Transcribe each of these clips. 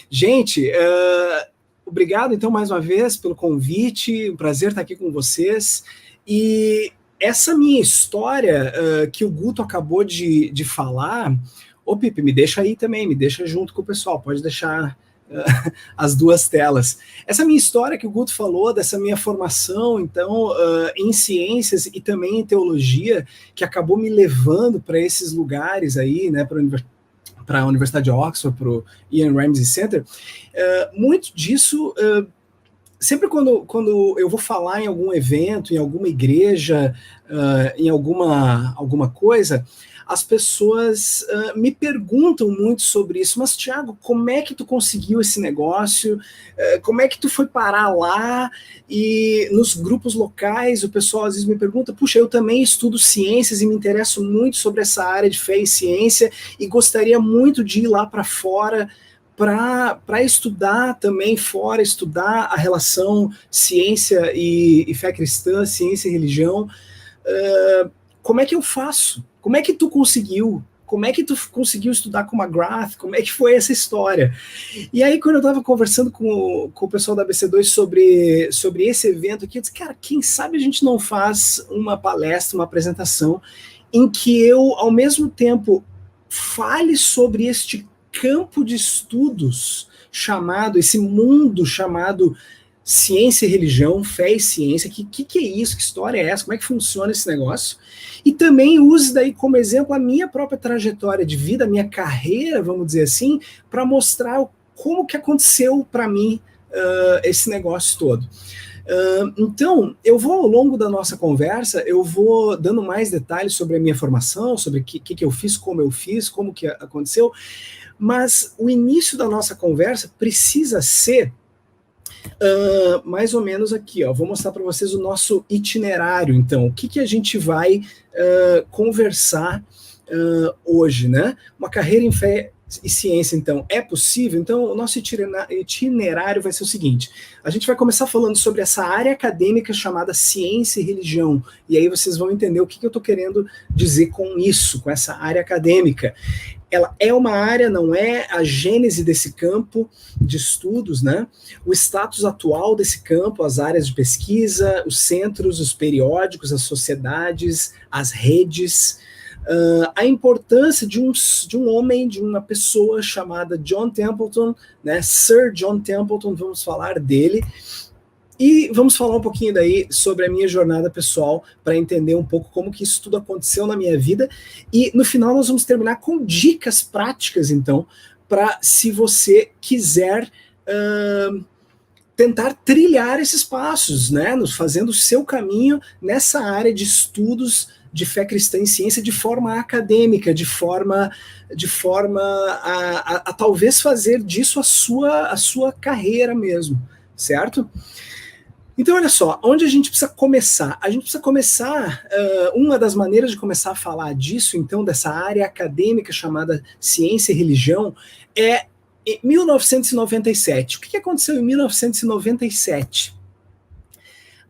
Gente, obrigado então mais uma vez pelo convite, um prazer estar aqui com vocês. E essa minha história que o Guto acabou de falar, ô Pipe, me deixa aí também, me deixa junto com o pessoal, pode deixar as duas telas. Essa minha história que o Guto falou, dessa minha formação, então, em ciências e também em teologia, que acabou me levando para esses lugares aí, né, para a Universidade de Oxford, para o Ian Ramsey Center, muito disso, sempre quando eu vou falar em algum evento, em alguma igreja, em alguma coisa, as pessoas me perguntam muito sobre isso, mas Thiago, como é que tu conseguiu esse negócio? Como é que tu foi parar lá? E nos grupos locais, o pessoal às vezes me pergunta, puxa, eu também estudo ciências e me interesso muito sobre essa área de fé e ciência e gostaria muito de ir lá para fora para estudar também fora, estudar a relação ciência e fé cristã, ciência e religião. Como é que eu faço? Como é que tu conseguiu? Como é que tu conseguiu estudar com McGrath? Como é que foi essa história? E aí, quando eu estava conversando com o pessoal da ABC2 sobre esse evento aqui, eu disse, cara, quem sabe a gente não faz uma palestra, uma apresentação, em que eu, ao mesmo tempo, fale sobre este campo de estudos chamado, esse mundo chamado ciência e religião, fé e ciência, que é isso, que história é essa, como é que funciona esse negócio, e também use daí como exemplo a minha própria trajetória de vida, a minha carreira, vamos dizer assim, para mostrar como que aconteceu para mim esse negócio todo. Então, eu vou ao longo da nossa conversa, eu vou dando mais detalhes sobre a minha formação, sobre o que eu fiz, como que aconteceu, mas o início da nossa conversa precisa ser mais ou menos aqui, ó. Vou mostrar para vocês o nosso itinerário, então. O que a gente vai conversar hoje, né? Uma carreira em fé e ciência, então, é possível? Então, o nosso itinerário vai ser o seguinte: a gente vai começar falando sobre essa área acadêmica chamada ciência e religião, e aí vocês vão entender o que eu estou querendo dizer com isso, com essa área acadêmica. Ela é uma área, não é a gênese desse campo de estudos, né? O status atual desse campo, as áreas de pesquisa, os centros, os periódicos, as sociedades, as redes, a importância de um homem, de uma pessoa chamada John Templeton, né? Sir John Templeton, vamos falar dele. E vamos falar um pouquinho daí sobre a minha jornada pessoal para entender um pouco como que isso tudo aconteceu na minha vida. E no final nós vamos terminar com dicas práticas, então, para se você quiser tentar trilhar esses passos, né? Fazendo o seu caminho nessa área de estudos de fé cristã e ciência de forma acadêmica, de forma a talvez fazer disso a sua carreira mesmo, certo? Então, olha só, onde a gente precisa começar? A gente precisa começar, uma das maneiras de começar a falar disso, então, dessa área acadêmica chamada ciência e religião, é em 1997. O que aconteceu em 1997?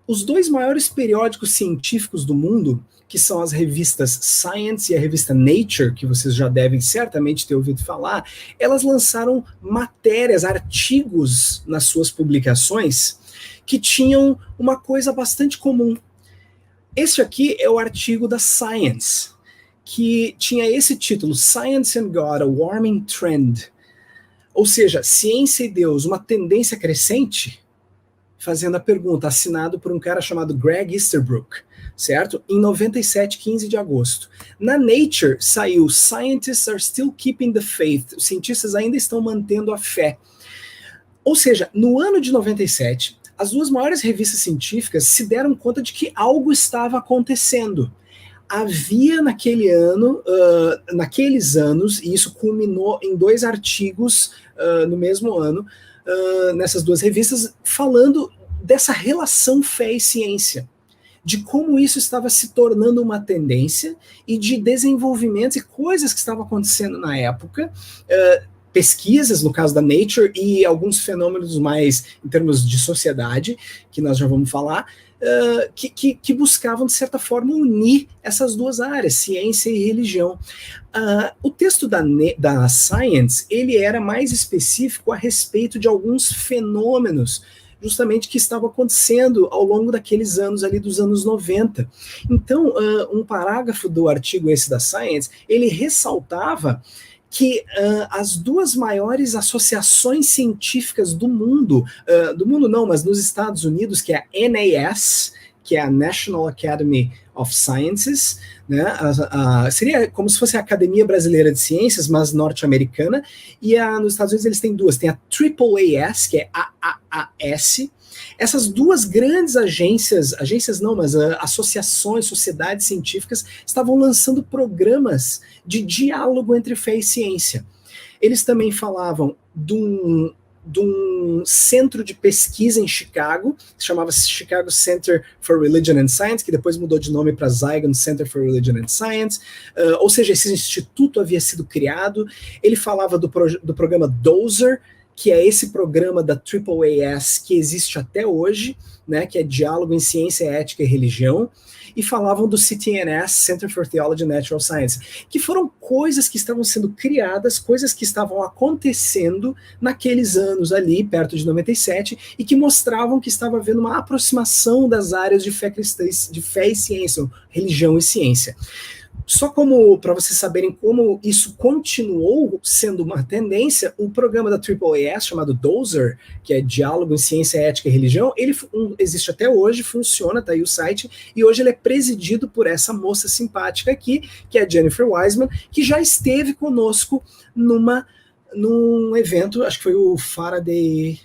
Os dois maiores periódicos científicos do mundo, que são as revistas Science e a revista Nature, que vocês já devem certamente ter ouvido falar, elas lançaram matérias, artigos nas suas publicações, que tinham uma coisa bastante comum. Este aqui é o artigo da Science, que tinha esse título, Science and God, a Warming Trend. Ou seja, ciência e Deus, uma tendência crescente? Fazendo a pergunta, assinado por um cara chamado Greg Easterbrook, certo? Em 97, 15 de agosto. Na Nature saiu Scientists are still keeping the faith. Os cientistas ainda estão mantendo a fé. Ou seja, no ano de 97, as duas maiores revistas científicas se deram conta de que algo estava acontecendo. Havia naquele ano, naqueles anos, e isso culminou em dois artigos no mesmo ano, nessas duas revistas, falando dessa relação fé e ciência, de como isso estava se tornando uma tendência e de desenvolvimentos e coisas que estavam acontecendo na época, pesquisas, no caso da Nature, e alguns fenômenos mais em termos de sociedade, que nós já vamos falar, que buscavam, de certa forma, unir essas duas áreas, ciência e religião. O texto da Science, ele era mais específico a respeito de alguns fenômenos justamente que estavam acontecendo ao longo daqueles anos ali dos anos 90. Então, um parágrafo do artigo esse da Science, ele ressaltava que as duas maiores associações científicas do mundo não, mas nos Estados Unidos, que é a NAS, que é a National Academy of Sciences, né? Seria como se fosse a Academia Brasileira de Ciências, mas norte-americana, e nos Estados Unidos eles têm duas, tem a AAAS, que é a AAAS. Essas duas grandes agências não, mas associações, sociedades científicas, estavam lançando programas de diálogo entre fé e ciência. Eles também falavam de um centro de pesquisa em Chicago, que chamava-se Chicago Center for Religion and Science, que depois mudou de nome para Zygon Center for Religion and Science, ou seja, esse instituto havia sido criado. Ele falava do programa DOSER, que é esse programa da AAAS que existe até hoje, né, que é Diálogo em Ciência, Ética e Religião, e falavam do CTNS, Center for Theology and Natural Science, que foram coisas que estavam sendo criadas, coisas que estavam acontecendo naqueles anos ali, perto de 97, e que mostravam que estava havendo uma aproximação das áreas de fé cristã, de fé e ciência, religião e ciência. Só como para vocês saberem como isso continuou sendo uma tendência, o programa da AAAS, chamado DOSER, que é Diálogo em Ciência, Ética e Religião, ele existe até hoje, funciona, tá aí o site, e hoje ele é presidido por essa moça simpática aqui, que é a Jennifer Wiseman, que já esteve conosco num evento, acho que foi o Faraday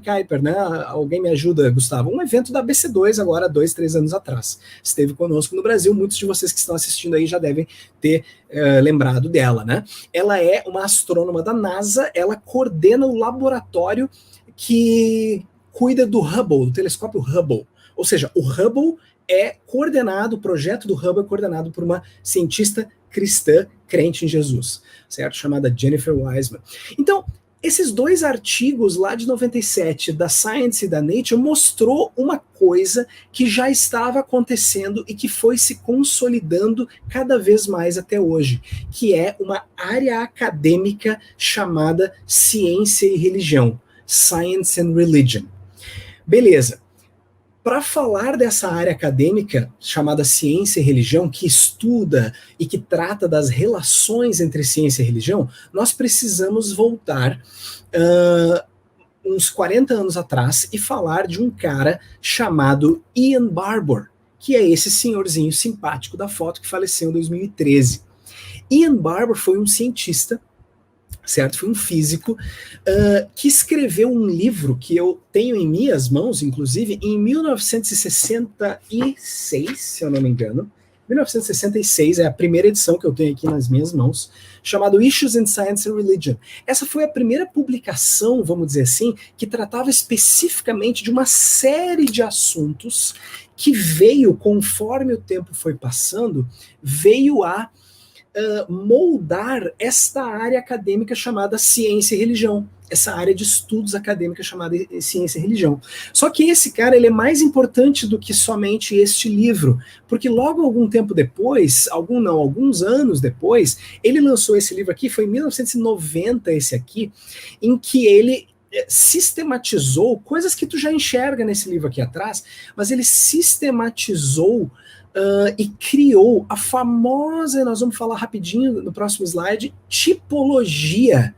Kuiper, né? Alguém me ajuda, Gustavo? Um evento da ABC2 agora, 2-3 anos atrás. Esteve conosco no Brasil, muitos de vocês que estão assistindo aí já devem ter lembrado dela, né? Ela é uma astrônoma da NASA, ela coordena o laboratório que cuida do Hubble, do telescópio Hubble. Ou seja, o Hubble o projeto do Hubble é coordenado por uma cientista cristã crente em Jesus, certo? Chamada Jennifer Wiseman. Então, esses dois artigos lá de 97, da Science e da Nature, mostrou uma coisa que já estava acontecendo e que foi se consolidando cada vez mais até hoje, que é uma área acadêmica chamada Ciência e Religião, Science and Religion. Beleza. Para falar dessa área acadêmica chamada Ciência e Religião, que estuda e que trata das relações entre ciência e religião, nós precisamos voltar uns 40 anos atrás e falar de um cara chamado Ian Barbour, que é esse senhorzinho simpático da foto que faleceu em 2013. Ian Barbour foi um cientista, certo? Foi um físico que escreveu um livro que eu tenho em minhas mãos, inclusive, em 1966, se eu não me engano. 1966 é a primeira edição que eu tenho aqui nas minhas mãos, chamado Issues in Science and Religion. Essa foi a primeira publicação, vamos dizer assim, que tratava especificamente de uma série de assuntos que veio, conforme o tempo foi passando, veio a moldar esta área acadêmica chamada ciência e religião, essa área de estudos acadêmica chamada ciência e religião. Só que esse cara, ele é mais importante do que somente este livro, porque logo algum tempo depois, alguns anos depois, ele lançou esse livro aqui, foi em 1990 esse aqui, em que ele sistematizou coisas que tu já enxerga nesse livro aqui atrás, mas ele sistematizou e criou a famosa, nós vamos falar rapidinho no próximo slide, tipologia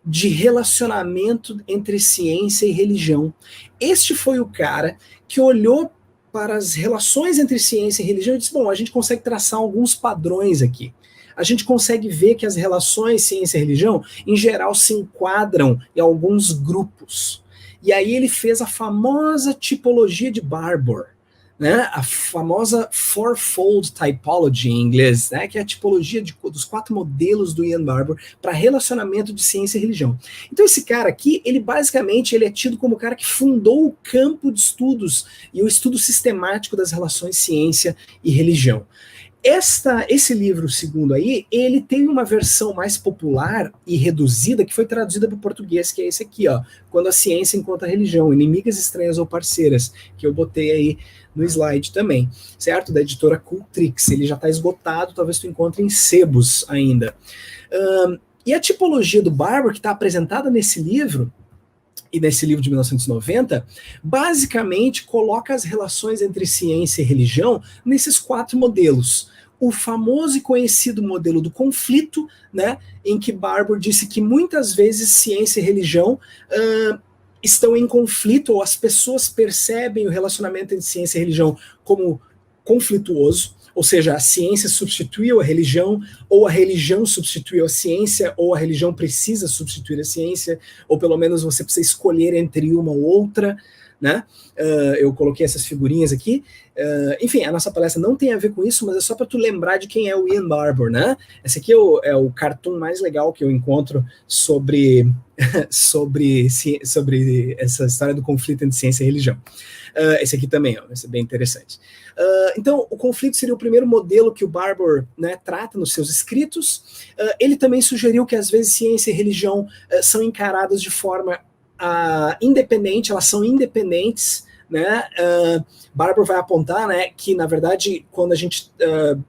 de relacionamento entre ciência e religião. Este foi o cara que olhou para as relações entre ciência e religião e disse, bom, a gente consegue traçar alguns padrões aqui. A gente consegue ver que as relações ciência e religião, em geral, se enquadram em alguns grupos. E aí ele fez a famosa tipologia de Barbour, né, a famosa fourfold typology em inglês, né, que é a tipologia dos 4 modelos do Ian Barbour para relacionamento de ciência e religião. Então esse cara aqui, ele basicamente ele é tido como o cara que fundou o campo de estudos e o estudo sistemático das relações ciência e religião. Esse livro, segundo aí, ele tem uma versão mais popular e reduzida que foi traduzida para o português, que é esse aqui, ó, Quando a Ciência Encontra a Religião, Inimigas Estranhas ou Parceiras, que eu botei aí no slide também, certo? Da editora Cultrix. Ele já está esgotado, talvez tu encontre em sebos ainda. E a tipologia do Barbour, que está apresentada nesse livro, e nesse livro de 1990, basicamente coloca as relações entre ciência e religião nesses 4 modelos. O famoso e conhecido modelo do conflito, né, em que Barbour disse que muitas vezes ciência e religião estão em conflito, ou as pessoas percebem o relacionamento entre ciência e religião como conflituoso, ou seja, a ciência substituiu a religião, ou a religião substituiu a ciência, ou a religião precisa substituir a ciência, ou pelo menos você precisa escolher entre uma ou outra, né? Eu coloquei essas figurinhas aqui. Enfim, a nossa palestra não tem a ver com isso, mas é só para tu lembrar de quem é o Ian Barbour, né? Esse aqui é o cartoon mais legal que eu encontro sobre essa história do conflito entre ciência e religião. Esse aqui também, ó, vai ser bem interessante. Então, o conflito seria o primeiro modelo que o Barbour, né, trata nos seus escritos. Ele também sugeriu que às vezes ciência e religião são encaradas de forma independente, elas são independentes, né? Barbour vai apontar, né, que na verdade quando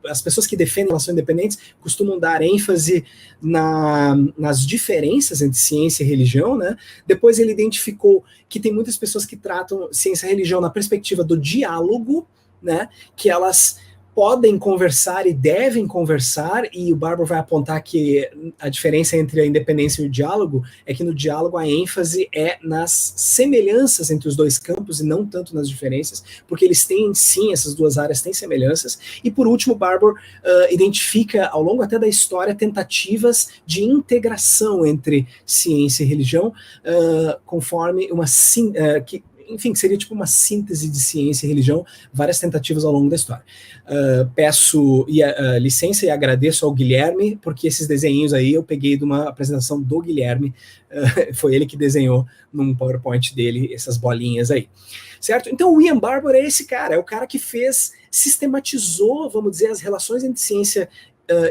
as pessoas que defendem elas são independentes costumam dar ênfase nas diferenças entre ciência e religião, né? Depois ele identificou que tem muitas pessoas que tratam ciência e religião na perspectiva do diálogo, né? Que elas podem conversar e devem conversar, e o Barbour vai apontar que a diferença entre a independência e o diálogo é que no diálogo a ênfase é nas semelhanças entre os dois campos e não tanto nas diferenças, porque eles têm, sim, essas duas áreas têm semelhanças. E por último, Barbour identifica ao longo até da história tentativas de integração entre ciência e religião, conforme enfim, que seria tipo uma síntese de ciência e religião, várias tentativas ao longo da história. Peço licença e agradeço ao Guilherme, porque esses desenhos aí eu peguei de uma apresentação do Guilherme, foi ele que desenhou num PowerPoint dele essas bolinhas aí, certo? Então o Ian Barbour é esse cara, é o cara que sistematizou, vamos dizer, as relações entre ciência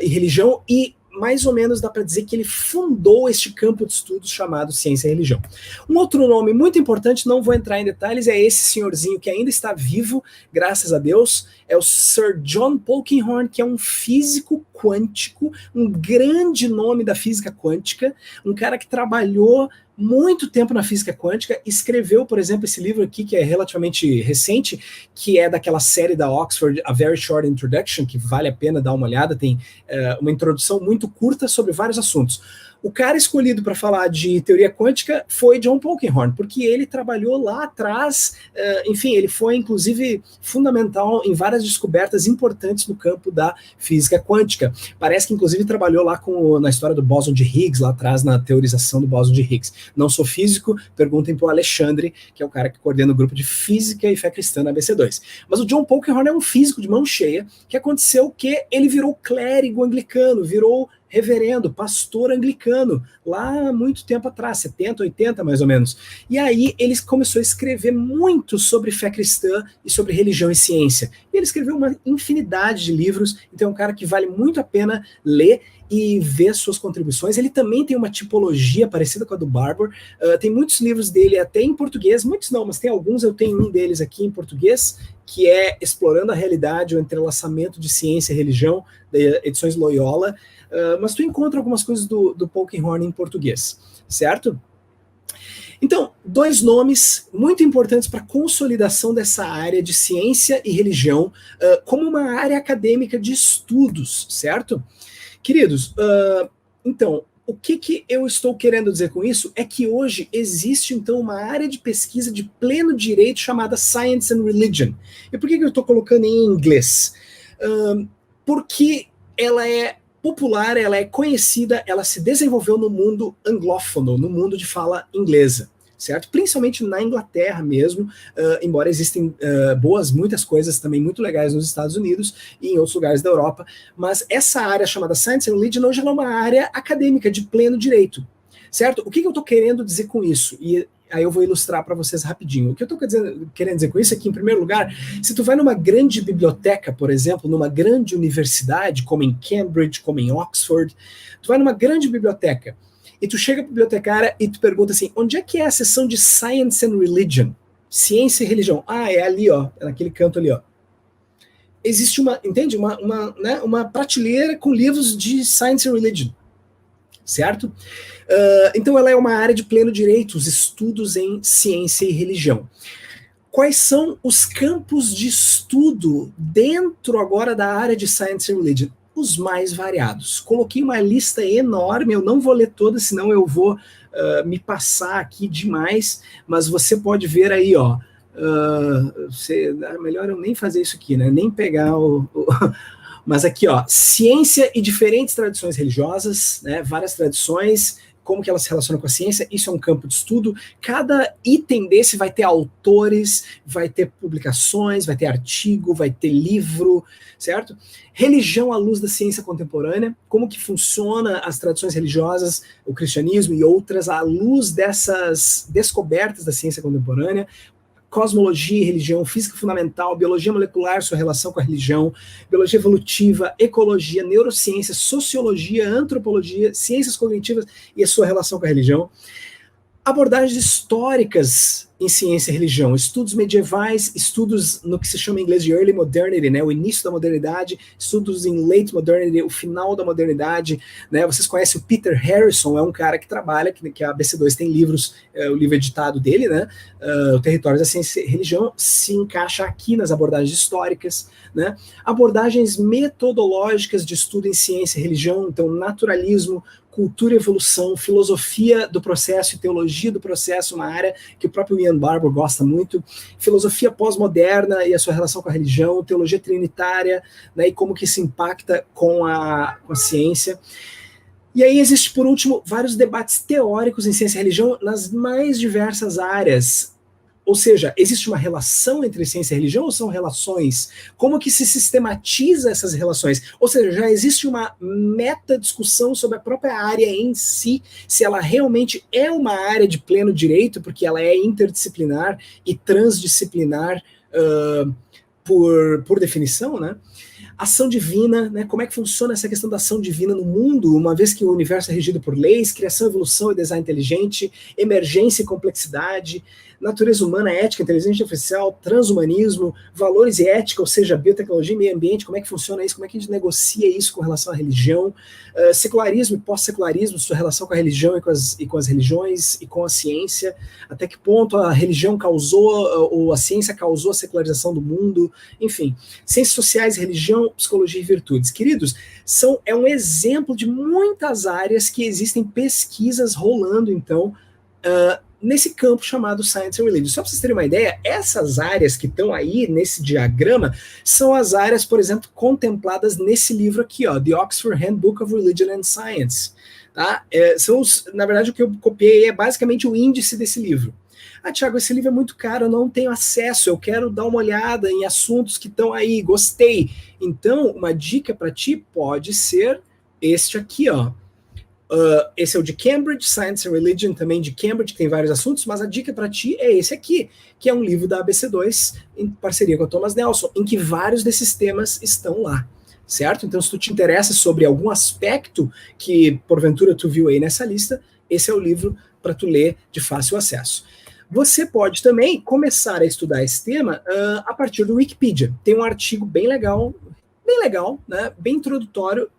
e religião, e mais ou menos dá para dizer que ele fundou este campo de estudos chamado ciência e religião. Um outro nome muito importante, não vou entrar em detalhes, é esse senhorzinho que ainda está vivo, graças a Deus, é o Sir John Polkinghorne, que é um físico quântico, um grande nome da física quântica, um cara que trabalhou muito tempo na física quântica, escreveu, por exemplo, esse livro aqui, que é relativamente recente, que é daquela série da Oxford, A Very Short Introduction, que vale a pena dar uma olhada, tem uma introdução muito curta sobre vários assuntos. O cara escolhido para falar de teoria quântica foi John Polkinghorne, porque ele trabalhou lá atrás, enfim, ele foi inclusive fundamental em várias descobertas importantes no campo da física quântica. Parece que inclusive trabalhou lá na história do bóson de Higgs, lá atrás na teorização do bóson de Higgs. Não sou físico, perguntem para o Alexandre, que é o cara que coordena o grupo de Física e Fé Cristã na ABC2. Mas o John Polkinghorne é um físico de mão cheia, que aconteceu que ele virou clérigo anglicano, virou reverendo, pastor anglicano, lá há muito tempo atrás, 70, 80 mais ou menos. E aí ele começou a escrever muito sobre fé cristã e sobre religião e ciência. E ele escreveu uma infinidade de livros, então é um cara que vale muito a pena ler e ver suas contribuições. Ele também tem uma tipologia parecida com a do Barbour, tem muitos livros dele até em português, muitos não, mas tem alguns, eu tenho um deles aqui em português, que é Explorando a Realidade, o Entrelaçamento de Ciência e Religião, da Edições Loyola, mas tu encontra algumas coisas do Polkinghorne em português, certo? Então, 2 nomes muito importantes para a consolidação dessa área de ciência e religião como uma área acadêmica de estudos, certo? Queridos, então, o que eu estou querendo dizer com isso é que hoje existe, então, uma área de pesquisa de pleno direito chamada Science and Religion. E por que eu estou colocando em inglês? Porque ela é popular, ela é conhecida, ela se desenvolveu no mundo anglófono, no mundo de fala inglesa, certo? Principalmente na Inglaterra mesmo, embora existem muitas coisas também muito legais nos Estados Unidos e em outros lugares da Europa, mas essa área chamada Science and Religion hoje é uma área acadêmica de pleno direito, certo? O que eu estou querendo dizer com isso? E Aí eu vou ilustrar para vocês rapidinho. O que eu estou querendo dizer com isso é que, em primeiro lugar, se tu vai numa grande biblioteca, por exemplo, numa grande universidade, como em Cambridge, como em Oxford, tu vai numa grande biblioteca e tu chega para a bibliotecária e tu pergunta assim, onde é que é a seção de Science and Religion? Ciência e religião. Ah, é ali, ó, é naquele canto ali, ó. Existe entende? Uma prateleira com livros de Science and Religion, certo? Então ela é uma área de pleno direito, os estudos em ciência e religião. Quais são os campos de estudo dentro agora da área de Science and Religion? Os mais variados. Coloquei uma lista enorme, eu não vou ler toda, senão eu vou me passar aqui demais, mas você pode ver aí, ó, melhor eu nem fazer isso aqui, né? Nem pegar mas aqui, ó, ciência e diferentes tradições religiosas, né? Várias tradições, como que elas se relacionam com a ciência, isso é um campo de estudo. Cada item desse vai ter autores, vai ter publicações, vai ter artigo, vai ter livro, certo? Religião à luz da ciência contemporânea, como que funciona as tradições religiosas, o cristianismo e outras à luz dessas descobertas da ciência contemporânea. Cosmologia e religião, física fundamental, biologia molecular, sua relação com a religião, biologia evolutiva, ecologia, neurociência, sociologia, antropologia, ciências cognitivas e a sua relação com a religião. Abordagens históricas em ciência e religião, estudos medievais, estudos no que se chama em inglês de early modernity, né, o início da modernidade, estudos em late modernity, o final da modernidade, né, vocês conhecem o Peter Harrison, é um cara que trabalha, que a ABC2 tem livros, o livro editado dele, né, o Território da Ciência e Religião, se encaixa aqui nas abordagens históricas, né, abordagens metodológicas de estudo em ciência e religião, então naturalismo, cultura e evolução, filosofia do processo e teologia do processo, uma área que o próprio Ian Barbour gosta muito, filosofia pós-moderna e a sua relação com a religião, teologia trinitária, né, e como que isso impacta com a ciência. E aí existe, por último, vários debates teóricos em ciência e religião nas mais diversas áreas. Ou seja, existe uma relação entre ciência e religião ou são relações? Como que se sistematiza essas relações? Ou seja, já existe uma meta-discussão sobre a própria área em si, se ela realmente é uma área de pleno direito, porque ela é interdisciplinar e transdisciplinar por definição, né? Ação divina, né? Como é que funciona essa questão da ação divina no mundo, uma vez que o universo é regido por leis, criação, evolução e design inteligente, emergência e complexidade, natureza humana, ética, inteligência artificial, transhumanismo, valores e ética, ou seja, biotecnologia e meio ambiente, como é que funciona isso, como é que a gente negocia isso com relação à religião, secularismo e pós-secularismo, sua relação com a religião e com as religiões e com a ciência, até que ponto a religião causou, ou a ciência causou a secularização do mundo, enfim, ciências sociais, religião, psicologia e virtudes. Queridos, é um exemplo de muitas áreas que existem pesquisas rolando, então, nesse campo chamado Science and Religion. Só para vocês terem uma ideia, essas áreas que estão aí nesse diagrama são as áreas, por exemplo, contempladas nesse livro aqui, ó, The Oxford Handbook of Religion and Science. Tá? Na verdade, o que eu copiei é basicamente o índice desse livro. Ah, Thiago, esse livro é muito caro, eu não tenho acesso, eu quero dar uma olhada em assuntos que estão aí, gostei. Então, uma dica para ti pode ser este aqui, ó. Esse é o de Cambridge, Science and Religion, também de Cambridge, que tem vários assuntos, mas a dica para ti é esse aqui, que é um livro da ABC2, em parceria com a Thomas Nelson, em que vários desses temas estão lá, certo? Então, se tu te interessa sobre algum aspecto que, porventura, tu viu aí nessa lista, esse é o livro para tu ler de fácil acesso. Você pode também começar a estudar esse tema a partir do Wikipedia. Tem um artigo bem legal, né, bem introdutório,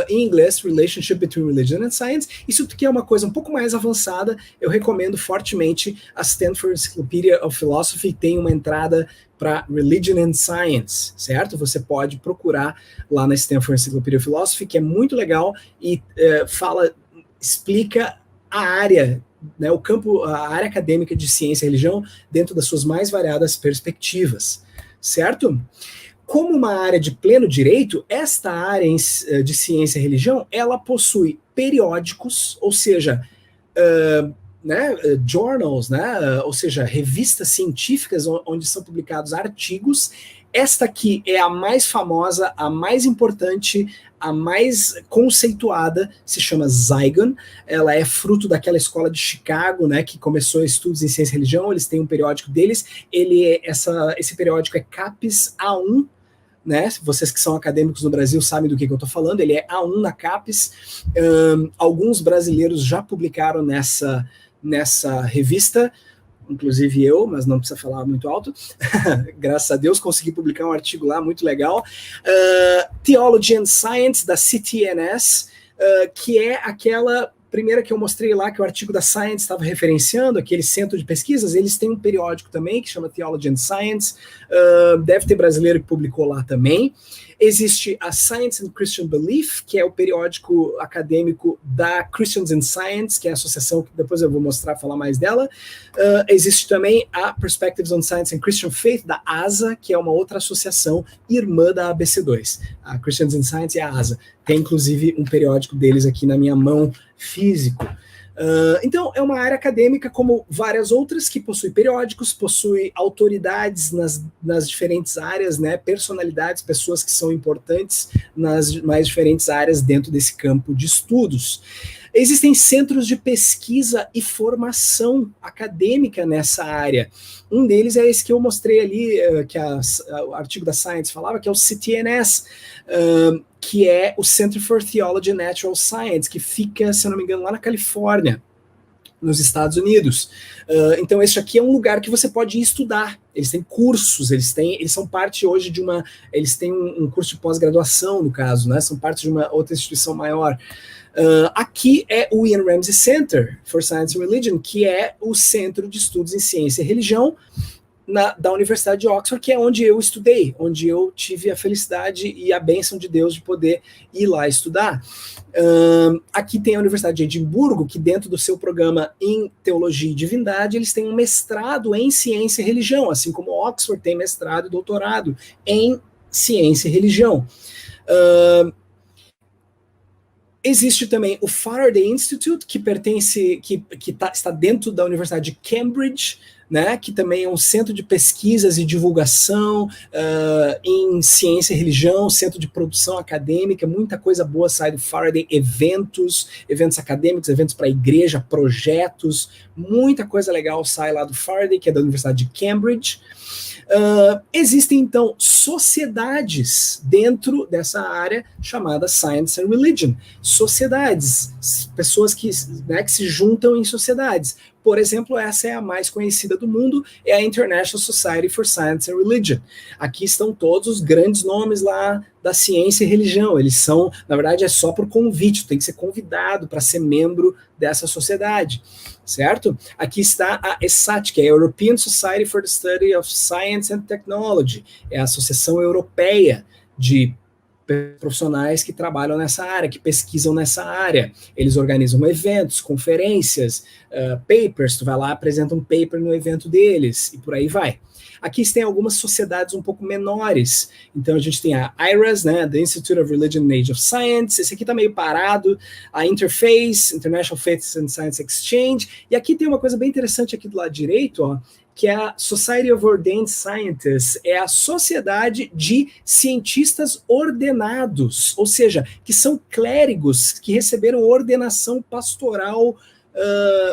em inglês, Relationship Between Religion and Science. Isso que é uma coisa um pouco mais avançada, eu recomendo fortemente a Stanford Encyclopedia of Philosophy, tem uma entrada para Religion and Science, certo? Você pode procurar lá na Stanford Encyclopedia of Philosophy, que é muito legal e explica a área, né, o campo, a área acadêmica de ciência e religião dentro das suas mais variadas perspectivas, certo? Como uma área de pleno direito, esta área de ciência e religião, ela possui periódicos, ou seja, né, journals, né, ou seja, revistas científicas onde são publicados artigos. Esta aqui é a mais famosa, a mais importante, a mais conceituada, se chama Zygon. Ela é fruto daquela escola de Chicago, né, que começou estudos em ciência e religião. Eles têm um periódico deles. Esse periódico é CAPES A1, né? Vocês que são acadêmicos no Brasil sabem do que eu estou falando. Ele é A1 na CAPES. Alguns brasileiros já publicaram nessa revista, inclusive eu, mas não precisa falar muito alto. Graças a Deus consegui publicar um artigo lá muito legal. Theology and Science, da CTNS, que é aquela primeira que eu mostrei lá, que o artigo da Science estava referenciando, aquele centro de pesquisas. Eles têm um periódico também que chama Theology and Science, deve ter brasileiro que publicou lá também. Existe a Science and Christian Belief, que é o periódico acadêmico da Christians in Science, que é a associação que depois eu vou mostrar, falar mais dela. Existe também a Perspectives on Science and Christian Faith, da ASA, que é uma outra associação irmã da ABC2. A Christians in Science e a ASA. Tem, inclusive, um periódico deles aqui na minha mão, físico. Então, é uma área acadêmica como várias outras, que possui periódicos, possui autoridades nas diferentes áreas, né, personalidades, pessoas que são importantes nas mais diferentes áreas dentro desse campo de estudos. Existem centros de pesquisa e formação acadêmica nessa área. Um deles é esse que eu mostrei ali, que o artigo da Science falava, que é o CTNS, que é o Center for Theology and Natural Science, que fica, se eu não me engano, lá na Califórnia, nos Estados Unidos. Então, esse aqui é um lugar que você pode ir estudar. Eles têm cursos, eles são parte hoje de uma... Eles têm um curso de pós-graduação, no caso, né? São parte de uma outra instituição maior. Aqui é o Ian Ramsey Center for Science and Religion, que é o Centro de Estudos em Ciência e Religião da Universidade de Oxford, que é onde eu estudei, onde eu tive a felicidade e a bênção de Deus de poder ir lá estudar. Aqui tem a Universidade de Edimburgo, que dentro do seu programa em Teologia e Divindade, eles têm um mestrado em Ciência e Religião, assim como Oxford tem mestrado e doutorado em Ciência e Religião. Existe também o Faraday Institute, que está dentro da Universidade de Cambridge, né, que também é um centro de pesquisas e divulgação em ciência e religião, centro de produção acadêmica, muita coisa boa sai do Faraday, eventos acadêmicos, eventos para a igreja, projetos, muita coisa legal sai lá do Faraday, que é da Universidade de Cambridge. Existem, então, sociedades dentro dessa área chamada Science and Religion. Sociedades, pessoas que se juntam em sociedades. Por exemplo, essa é a mais conhecida do mundo, é a International Society for Science and Religion. Aqui estão todos os grandes nomes lá da ciência e religião. Eles são, na verdade, é só por convite, tem que ser convidado para ser membro dessa sociedade, certo? Aqui está a ESAT, que é a European Society for the Study of Science and Technology, é a Associação Europeia de profissionais que trabalham nessa área, que pesquisam nessa área. Eles organizam eventos, conferências, papers, tu vai lá, apresenta um paper no evento deles, e por aí vai. Aqui tem algumas sociedades um pouco menores. Então a gente tem a IRAS, né, The Institute of Religion and Age of Science. Esse aqui está meio parado. A Interface, International Faith and Science Exchange. E aqui tem uma coisa bem interessante aqui do lado direito, ó, que é a Society of Ordained Scientists, é a sociedade de cientistas ordenados, ou seja, que são clérigos que receberam ordenação pastoral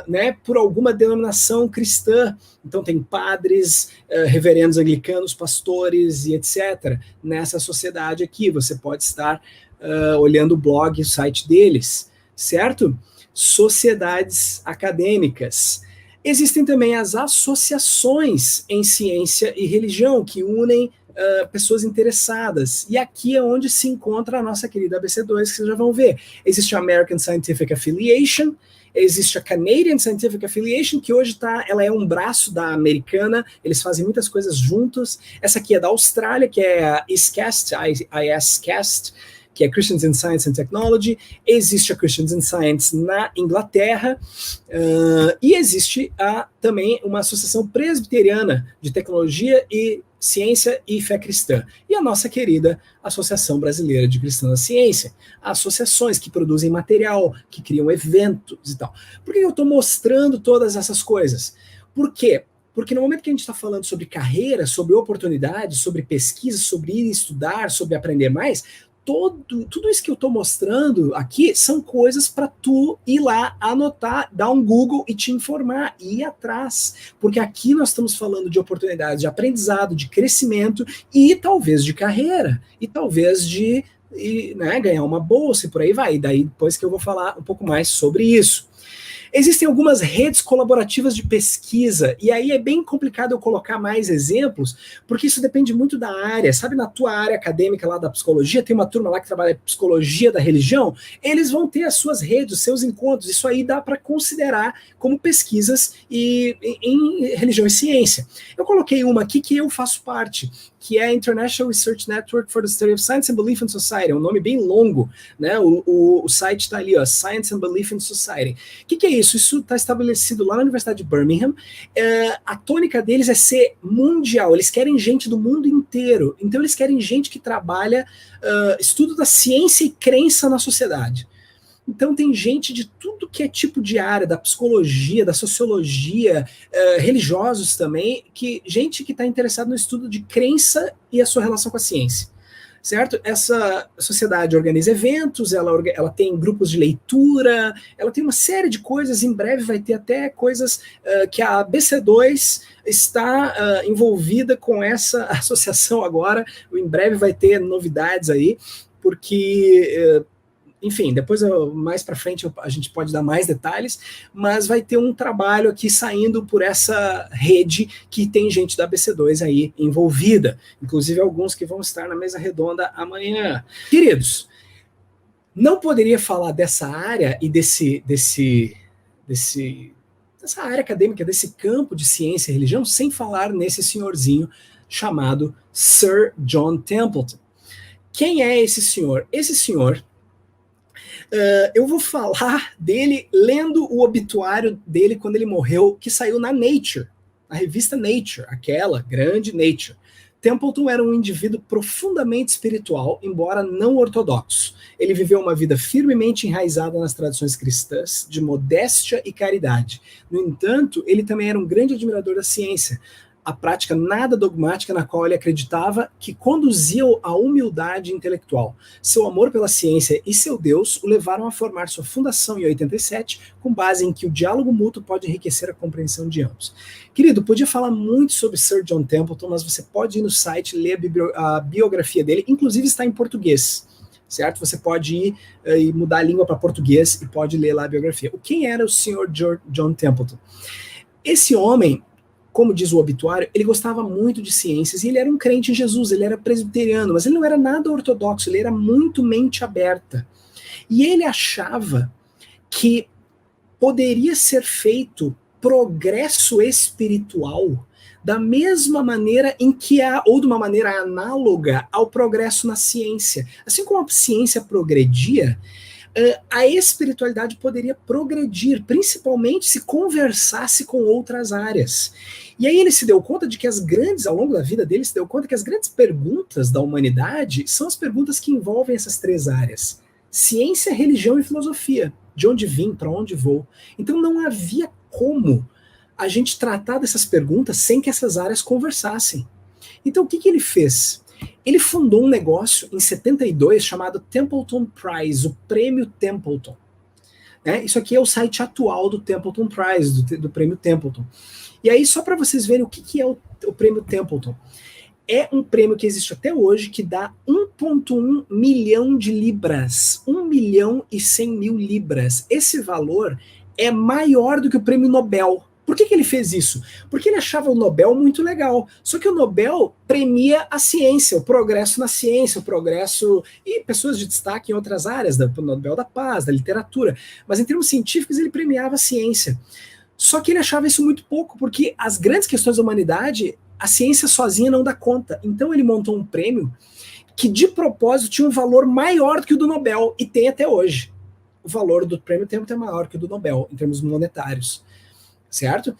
né, por alguma denominação cristã. Então tem padres, reverendos anglicanos, pastores e etc. Nessa sociedade aqui, você pode estar olhando o blog, o site deles, certo? Sociedades acadêmicas. Existem também as associações em ciência e religião, que unem pessoas interessadas. E aqui é onde se encontra a nossa querida ABC2, que vocês já vão ver. Existe a American Scientific Affiliation, existe a Canadian Scientific Affiliation, que hoje ela é um braço da americana, eles fazem muitas coisas juntos. Essa aqui é da Austrália, que é a ISCAST, que é Christians in Science and Technology, existe a Christians in Science na Inglaterra, e existe também uma associação presbiteriana de tecnologia e ciência e fé cristã, e a nossa querida Associação Brasileira de Cristãos da Ciência, associações que produzem material, que criam eventos e tal. Por que eu estou mostrando todas essas coisas? Por quê? Porque no momento que a gente está falando sobre carreira, sobre oportunidades, sobre pesquisa, sobre ir estudar, sobre aprender mais, tudo isso que eu estou mostrando aqui são coisas para tu ir lá, anotar, dar um Google e te informar, e ir atrás. Porque aqui nós estamos falando de oportunidades de aprendizado, de crescimento e talvez de carreira, e talvez de ganhar uma bolsa e por aí vai. E daí depois que eu vou falar um pouco mais sobre isso. Existem algumas redes colaborativas de pesquisa, e aí é bem complicado eu colocar mais exemplos, porque isso depende muito da área. Sabe, na tua área acadêmica lá da psicologia, tem uma turma lá que trabalha em psicologia da religião, eles vão ter as suas redes, os seus encontros, isso aí dá para considerar como pesquisas em religião e ciência. Eu coloquei uma aqui que eu faço parte, que é a International Research Network for the Study of Science and Belief in Society, é um nome bem longo, né? O site está ali, ó, Science and Belief in Society. O que é isso? Isso está estabelecido lá na Universidade de Birmingham. A tônica deles é ser mundial, eles querem gente do mundo inteiro, então eles querem gente que trabalha estudo da ciência e crença na sociedade. Então tem gente de tudo que é tipo de área, da psicologia, da sociologia, religiosos também, gente que está interessada no estudo de crença e a sua relação com a ciência, certo? Essa sociedade organiza eventos, ela tem grupos de leitura, ela tem uma série de coisas, em breve vai ter até coisas que a BC2 está envolvida com essa associação agora, em breve vai ter novidades aí, porque... enfim, depois mais para frente a gente pode dar mais detalhes, mas vai ter um trabalho aqui saindo por essa rede que tem gente da ABC2 aí envolvida, inclusive alguns que vão estar na mesa redonda amanhã. Queridos, não poderia falar dessa área e dessa área acadêmica, desse campo de ciência e religião, sem falar nesse senhorzinho chamado Sir John Templeton. Quem é esse senhor? Esse senhor... eu vou falar dele lendo o obituário dele quando ele morreu, que saiu na Nature, na revista Nature, aquela grande Nature. Templeton era um indivíduo profundamente espiritual, embora não ortodoxo. Ele viveu uma vida firmemente enraizada nas tradições cristãs, de modéstia e caridade. No entanto, ele também era um grande admirador da ciência, a prática nada dogmática na qual ele acreditava, que conduzia à humildade intelectual. Seu amor pela ciência e seu Deus o levaram a formar sua fundação em 87, com base em que o diálogo mútuo pode enriquecer a compreensão de ambos. Querido, podia falar muito sobre Sir John Templeton, mas você pode ir no site, ler a biografia dele, inclusive está em português, certo? Você pode ir e mudar a língua para português e pode ler lá a biografia. Quem era o Sr. John Templeton? Esse homem, como diz o obituário, ele gostava muito de ciências e ele era um crente em Jesus, ele era presbiteriano, mas ele não era nada ortodoxo, ele era muito mente aberta. E ele achava que poderia ser feito progresso espiritual da mesma maneira em que ou de uma maneira análoga ao progresso na ciência. Assim como a ciência progredia, a espiritualidade poderia progredir, principalmente se conversasse com outras áreas. E aí ele se deu conta de que ao longo da vida dele, se deu conta que as grandes perguntas da humanidade são as perguntas que envolvem essas três áreas: ciência, religião e filosofia. De onde vim, para onde vou? Então não havia como a gente tratar dessas perguntas sem que essas áreas conversassem. Então o que ele fez? Ele fundou um negócio em 72 chamado Templeton Prize, o Prêmio Templeton. Isso aqui é o site atual do Templeton Prize, do Prêmio Templeton. E aí, só para vocês verem o que é o Prêmio Templeton. É um prêmio que existe até hoje, que dá 1,1 milhão de libras. 1 milhão e 100 mil libras. Esse valor é maior do que o Prêmio Nobel. Por que ele fez isso? Porque ele achava o Nobel muito legal. Só que o Nobel premia a ciência, o progresso na ciência, o progresso e pessoas de destaque em outras áreas, do Nobel da Paz, da literatura. Mas em termos científicos ele premiava a ciência. Só que ele achava isso muito pouco, porque as grandes questões da humanidade, a ciência sozinha não dá conta. Então ele montou um prêmio que de propósito tinha um valor maior do que o do Nobel, e tem até hoje. O valor do prêmio Templeton é maior que o do Nobel, em termos monetários, certo?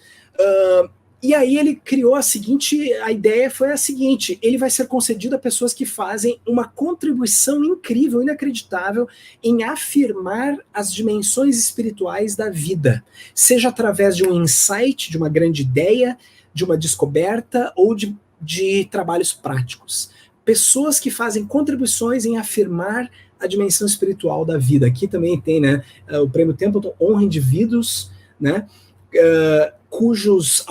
E aí ele criou a ideia foi a seguinte: ele vai ser concedido a pessoas que fazem uma contribuição incrível, inacreditável, em afirmar as dimensões espirituais da vida, seja através de um insight, de uma grande ideia, de uma descoberta ou de trabalhos práticos. Pessoas que fazem contribuições em afirmar a dimensão espiritual da vida. Aqui também tem, né, o prêmio Templeton honra indivíduos, né, cujas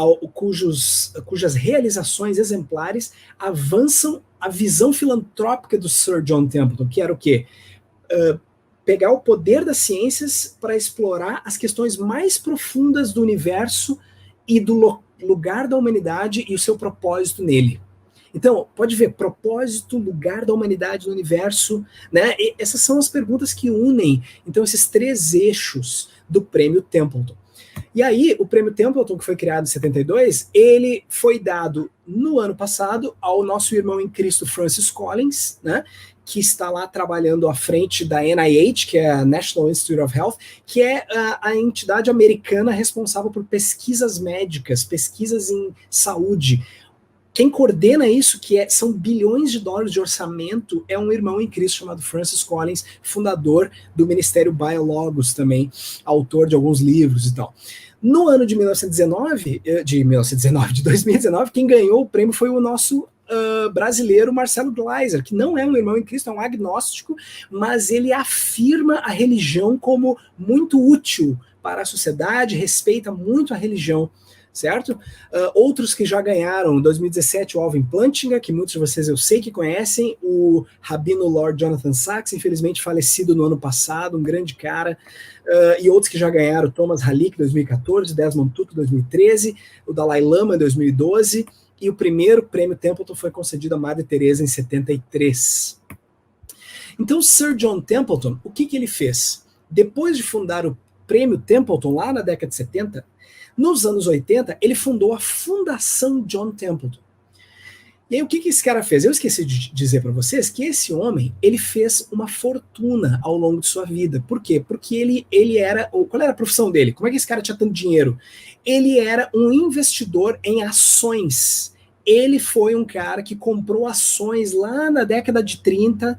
realizações exemplares avançam a visão filantrópica do Sir John Templeton, que era o quê? Pegar o poder das ciências para explorar as questões mais profundas do universo e do lugar da humanidade e o seu propósito nele. Então, pode ver, propósito, lugar da humanidade no universo, né? E essas são as perguntas que unem, então, esses 3 eixos do prêmio Templeton. E aí, o prêmio Templeton, que foi criado em 72, ele foi dado no ano passado ao nosso irmão em Cristo, Francis Collins, né? Que está lá trabalhando à frente da NIH, que é a National Institute of Health, que é a entidade americana responsável por pesquisas médicas, pesquisas em saúde. Quem coordena isso, são bilhões de dólares de orçamento, é um irmão em Cristo chamado Francis Collins, fundador do Ministério Biologos também, autor de alguns livros e tal. No ano de 2019, quem ganhou o prêmio foi o nosso brasileiro Marcelo Gleiser, que não é um irmão em Cristo, é um agnóstico, mas ele afirma a religião como muito útil para a sociedade, respeita muito a religião, certo? Outros que já ganharam, em 2017, o Alvin Plantinga, que muitos de vocês eu sei que conhecem, o Rabino Lord Jonathan Sachs, infelizmente falecido no ano passado, um grande cara, e outros que já ganharam, Thomas Halik, em 2014, Desmond Tutu, em 2013, o Dalai Lama, em 2012, e o primeiro prêmio Templeton foi concedido a Madre Teresa em 73. Então, Sir John Templeton, o que ele fez? Depois de fundar o prêmio Templeton, lá na década de 70, nos anos 80, ele fundou a Fundação John Templeton. E aí, o que esse cara fez? Eu esqueci de dizer para vocês que esse homem, ele fez uma fortuna ao longo de sua vida. Por quê? Porque ele era... Qual era a profissão dele? Como é que esse cara tinha tanto dinheiro? Ele era um investidor em ações. Ele foi um cara que comprou ações lá na década de 30,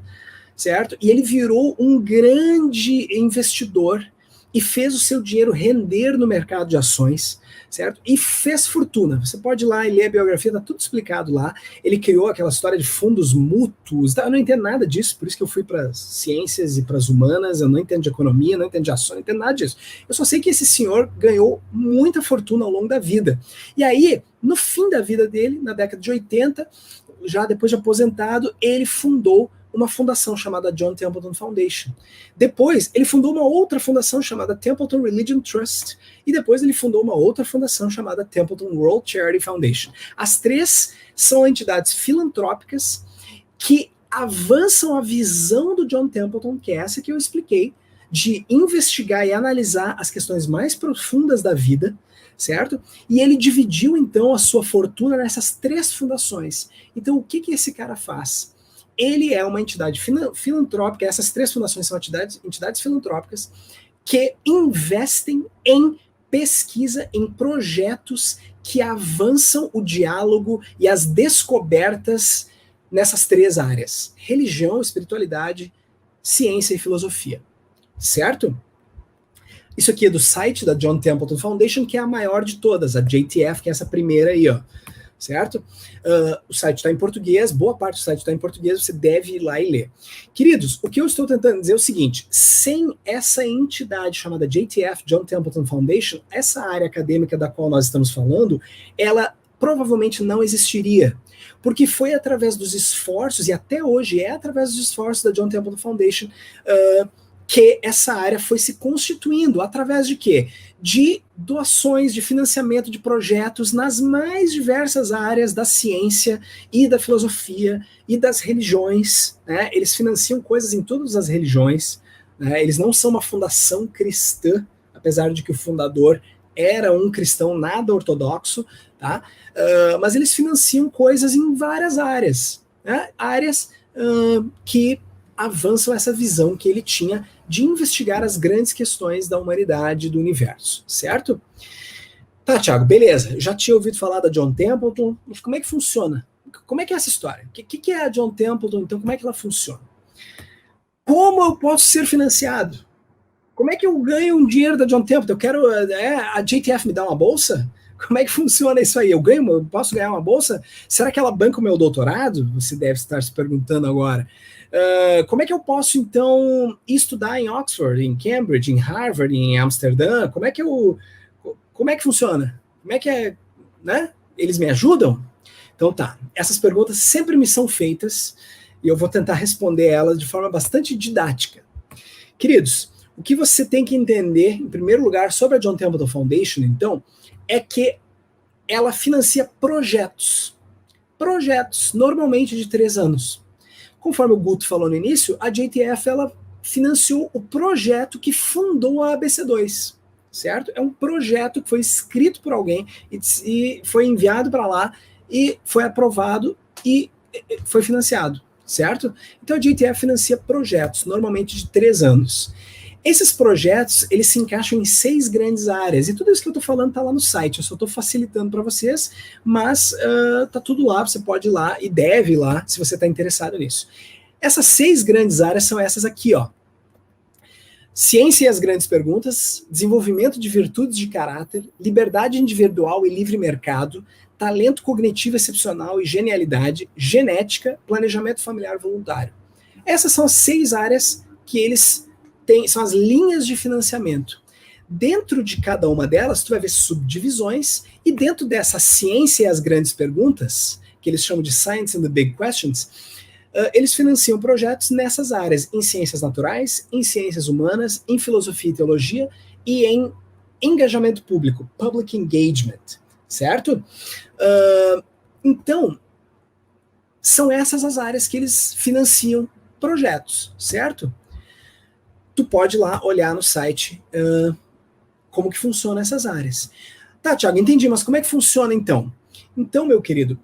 certo? E ele virou um grande investidor e fez o seu dinheiro render no mercado de ações, certo? E fez fortuna. Você pode ir lá e ler a biografia, tá tudo explicado lá. Ele criou aquela história de fundos mútuos, tá? Eu não entendo nada disso, por isso que eu fui para ciências e para as humanas, eu não entendo de economia, não entendo de ações, não entendo nada disso. Eu só sei que esse senhor ganhou muita fortuna ao longo da vida. E aí, no fim da vida dele, na década de 80, já depois de aposentado, ele fundou uma fundação chamada John Templeton Foundation. Depois, ele fundou uma outra fundação chamada Templeton Religion Trust. E depois ele fundou uma outra fundação chamada Templeton World Charity Foundation. As 3 são entidades filantrópicas que avançam a visão do John Templeton, que é essa que eu expliquei, de investigar e analisar as questões mais profundas da vida, certo? E ele dividiu, então, a sua fortuna nessas 3 fundações. Então, o que esse cara faz? Ele é uma entidade filantrópica, essas 3 fundações são entidades filantrópicas que investem em pesquisa, em projetos que avançam o diálogo e as descobertas nessas 3 áreas: religião, espiritualidade, ciência e filosofia, certo? Isso aqui é do site da John Templeton Foundation, que é a maior de todas, a JTF, que é essa primeira aí, ó. Certo? O site está em português, boa parte do site está em português, você deve ir lá e ler. Queridos, o que eu estou tentando dizer é o seguinte: sem essa entidade chamada JTF, John Templeton Foundation, essa área acadêmica da qual nós estamos falando, ela provavelmente não existiria, porque foi através dos esforços, e até hoje é através dos esforços da John Templeton Foundation, que essa área foi se constituindo através de quê? De doações, de financiamento de projetos nas mais diversas áreas da ciência e da filosofia e das religiões, né? Eles financiam coisas em todas as religiões, né? Eles não são uma fundação cristã, apesar de que o fundador era um cristão nada ortodoxo, tá? Mas eles financiam coisas em várias áreas, né? Áreas que avançam essa visão que ele tinha de investigar as grandes questões da humanidade, do universo, certo? Tá, Thiago, beleza. Já tinha ouvido falar da John Templeton, mas como é que funciona? Como é que é essa história? O que é a John Templeton, então, como é que ela funciona? Como eu posso ser financiado? Como é que eu ganho um dinheiro da John Templeton? Eu quero, a JTF me dá uma bolsa? Como é que funciona isso aí? Eu posso ganhar uma bolsa? Será que ela banca o meu doutorado? Você deve estar se perguntando agora. Como é que eu posso, então, estudar em Oxford, em Cambridge, em Harvard, em Amsterdã? Como é que funciona? Como é que é, né? Eles me ajudam? Então tá, essas perguntas sempre me são feitas e eu vou tentar responder elas de forma bastante didática. Queridos, o que você tem que entender, em primeiro lugar, sobre a John Templeton Foundation, então, é que ela financia projetos. Projetos, normalmente de 3 anos. Conforme o Guto falou no início, a JTF ela financiou o projeto que fundou a ABC2, certo? É um projeto que foi escrito por alguém e foi enviado para lá e foi aprovado e foi financiado, certo? Então a JTF financia projetos, normalmente de 3 anos. Esses projetos, eles se encaixam em 6 grandes áreas, e tudo isso que eu estou falando está lá no site, eu só estou facilitando para vocês, mas está tudo lá, você pode ir lá e deve ir lá, se você está interessado nisso. Essas 6 grandes áreas são essas aqui, ó. Ciência e as grandes perguntas, desenvolvimento de virtudes de caráter, liberdade individual e livre mercado, talento cognitivo excepcional e genialidade, genética, planejamento familiar voluntário. Essas são as 6 áreas que eles são as linhas de financiamento. Dentro de cada uma delas, tu vai ver subdivisões, e dentro dessa ciência e as grandes perguntas, que eles chamam de Science and the Big Questions, eles financiam projetos nessas áreas, em ciências naturais, em ciências humanas, em filosofia e teologia, e em engajamento público, public engagement, certo? Então, são essas as áreas que eles financiam projetos, certo? Tu pode ir lá olhar no site como que funciona essas áreas. Tá, Thiago, entendi, mas como é que funciona então? Então, meu querido,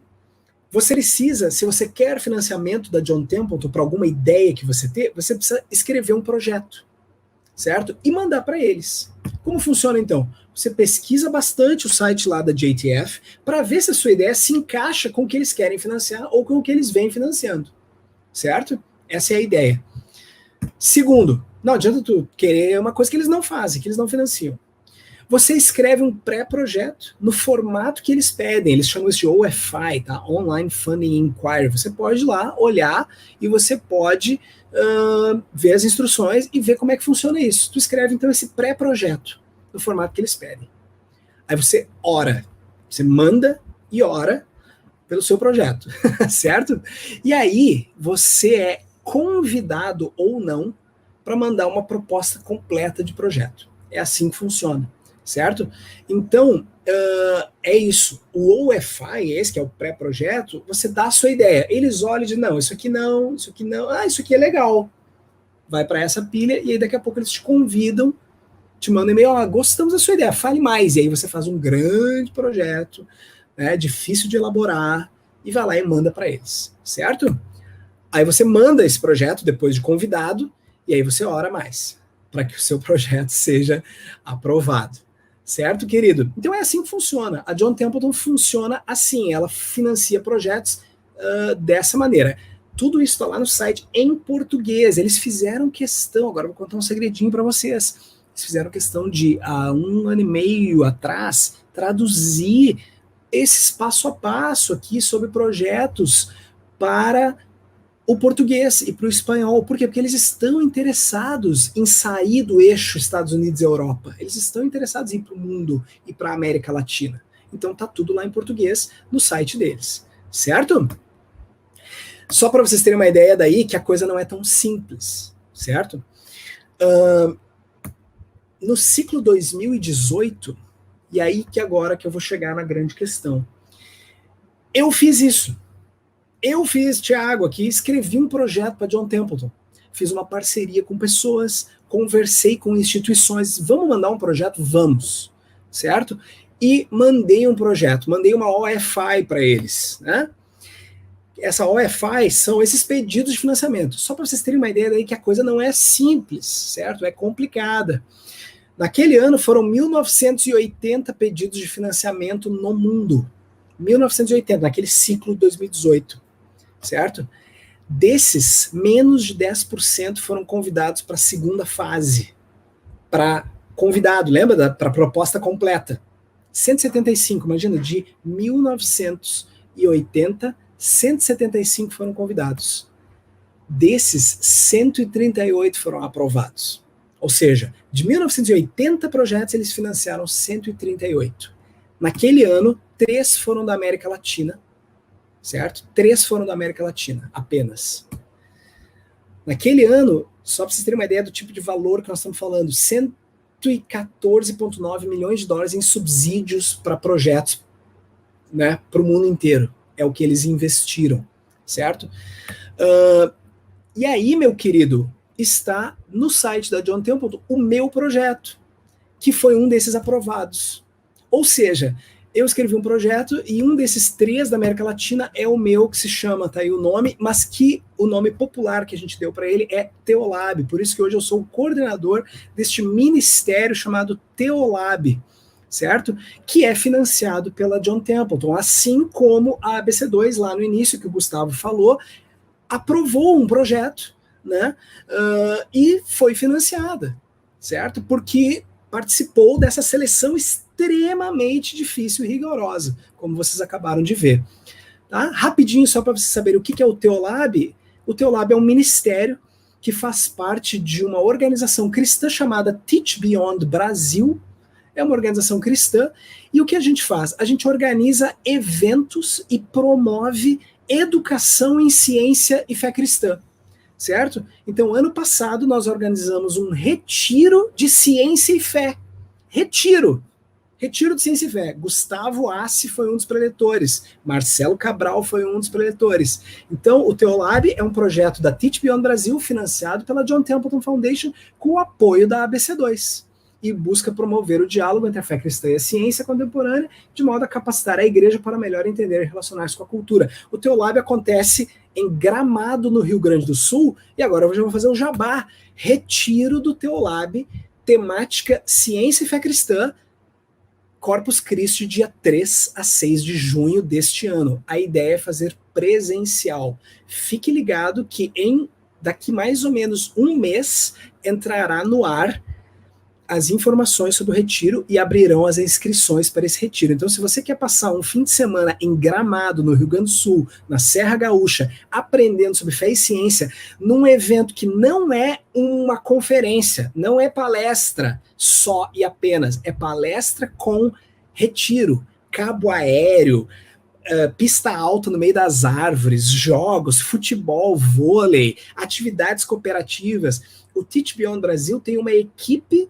você precisa, se você quer financiamento da John Templeton para alguma ideia que você tem, você precisa escrever um projeto, certo? E mandar para eles. Como funciona então? Você pesquisa bastante o site lá da JTF para ver se a sua ideia se encaixa com o que eles querem financiar ou com o que eles vêm financiando, certo? Essa é a ideia. Segundo, não adianta tu querer uma coisa que eles não fazem, que eles não financiam. Você escreve um pré-projeto no formato que eles pedem, eles chamam isso de OFI, tá? Online Funding Inquiry. Você pode ir lá, olhar, e você pode ver as instruções e ver como é que funciona isso. Tu escreve, então, esse pré-projeto no formato que eles pedem. Aí você ora, você manda e ora pelo seu projeto, certo? E aí você é convidado ou não para mandar uma proposta completa de projeto. É assim que funciona, certo? Então, é isso. O OFI, esse que é o pré-projeto, você dá a sua ideia. Eles olham e dizem, não, isso aqui não, isso aqui é legal. Vai para essa pilha e aí daqui a pouco eles te convidam, te mandam e-mail, gostamos da sua ideia, fale mais. E aí você faz um grande projeto, né, difícil de elaborar, e vai lá e manda para eles, certo? Aí você manda esse projeto depois de convidado, e aí você ora mais, para que o seu projeto seja aprovado. Certo, querido? Então é assim que funciona. A John Templeton funciona assim, ela financia projetos dessa maneira. Tudo isso está lá no site em português. Eles fizeram questão, agora eu vou contar um segredinho para vocês. Eles fizeram questão de, há 1 ano e meio atrás, traduzir esses passo a passo aqui sobre projetos para o português e para o espanhol. Por quê? Porque eles estão interessados em sair do eixo Estados Unidos e Europa. Eles estão interessados em ir para o mundo e para a América Latina. Então tá tudo lá em português no site deles, certo? Só para vocês terem uma ideia daí que a coisa não é tão simples, certo? No ciclo 2018, e aí que agora que eu vou chegar na grande questão, eu fiz isso. Eu fiz, Thiago, aqui, escrevi um projeto para John Templeton. Fiz uma parceria com pessoas, conversei com instituições. Vamos mandar um projeto? Vamos. Certo? E mandei um projeto, mandei uma OFI para eles, né? Essa OFI são esses pedidos de financiamento. Só para vocês terem uma ideia daí que a coisa não é simples, certo? É complicada. Naquele ano foram 1.980 pedidos de financiamento no mundo. 1980, naquele ciclo 2018, certo? Desses, menos de 10% foram convidados para a segunda fase. Para convidado, lembra? Para a proposta completa. 175, imagina, de 1980, 175 foram convidados. Desses, 138 foram aprovados. Ou seja, de 1980 projetos, eles financiaram 138. Naquele ano, 3 foram da América Latina, certo? 3 foram da América Latina, apenas. Naquele ano, só para vocês terem uma ideia do tipo de valor que nós estamos falando, 114,9 milhões de dólares em subsídios para projetos, né, para o mundo inteiro. É o que eles investiram, certo? E aí, meu querido, está no site da John Templeton o meu projeto, que foi um desses aprovados. Ou seja, eu escrevi um projeto e um desses 3 da América Latina é o meu, que se chama, tá aí o nome, mas que o nome popular que a gente deu para ele é Teolab. Por isso que hoje eu sou o coordenador deste ministério chamado Teolab, certo? Que é financiado pela John Templeton, assim como a ABC2 lá no início, que o Gustavo falou, aprovou um projeto, né? E foi financiada, certo? Porque participou dessa seleção extremamente difícil e rigorosa, como vocês acabaram de ver. Tá? Rapidinho, só para vocês saberem o que é o Teolab. O Teolab é um ministério que faz parte de uma organização cristã chamada Teach Beyond Brasil. É uma organização cristã. E o que a gente faz? A gente organiza eventos e promove educação em ciência e fé cristã. Certo? Então, ano passado, nós organizamos um retiro de ciência e fé. Retiro de ciência e fé. Gustavo Assi foi um dos preletores. Marcelo Cabral foi um dos preletores. Então, o Teolab é um projeto da Teach Beyond Brasil, financiado pela John Templeton Foundation, com o apoio da ABC2. E busca promover o diálogo entre a fé cristã e a ciência contemporânea, de modo a capacitar a igreja para melhor entender e relacionar-se com a cultura. O Teolab acontece em Gramado, no Rio Grande do Sul, e agora eu já vou fazer o jabá. Retiro do Teolab, temática ciência e fé cristã, Corpus Christi, dia 3 a 6 de junho deste ano. A ideia é fazer presencial. Fique ligado que daqui mais ou menos um mês entrará no ar as informações sobre o retiro e abrirão as inscrições para esse retiro. Então, se você quer passar um fim de semana em Gramado, no Rio Grande do Sul, na Serra Gaúcha, aprendendo sobre fé e ciência, num evento que não é uma conferência, não é palestra só e apenas, é palestra com retiro, cabo aéreo, pista alta no meio das árvores, jogos, futebol, vôlei, atividades cooperativas. O Teach Beyond Brasil tem uma equipe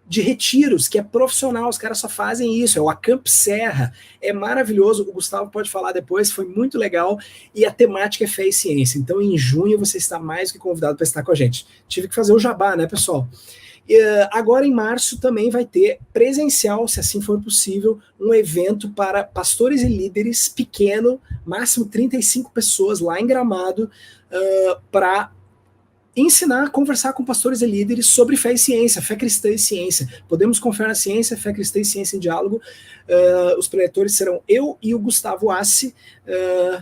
de retiros, que é profissional, os caras só fazem isso, é o Acamp Serra, é maravilhoso, o Gustavo pode falar depois, foi muito legal, e a temática é fé e ciência, então em junho você está mais que convidado para estar com a gente. Tive que fazer o jabá, né, pessoal? Agora em março também vai ter presencial, se assim for possível, um evento para pastores e líderes pequeno, máximo 35 pessoas lá em Gramado, para ensinar, conversar com pastores e líderes sobre fé e ciência, fé cristã e ciência. Podemos confiar na ciência, fé cristã e ciência em diálogo. Os preletores serão eu e o Gustavo Assi,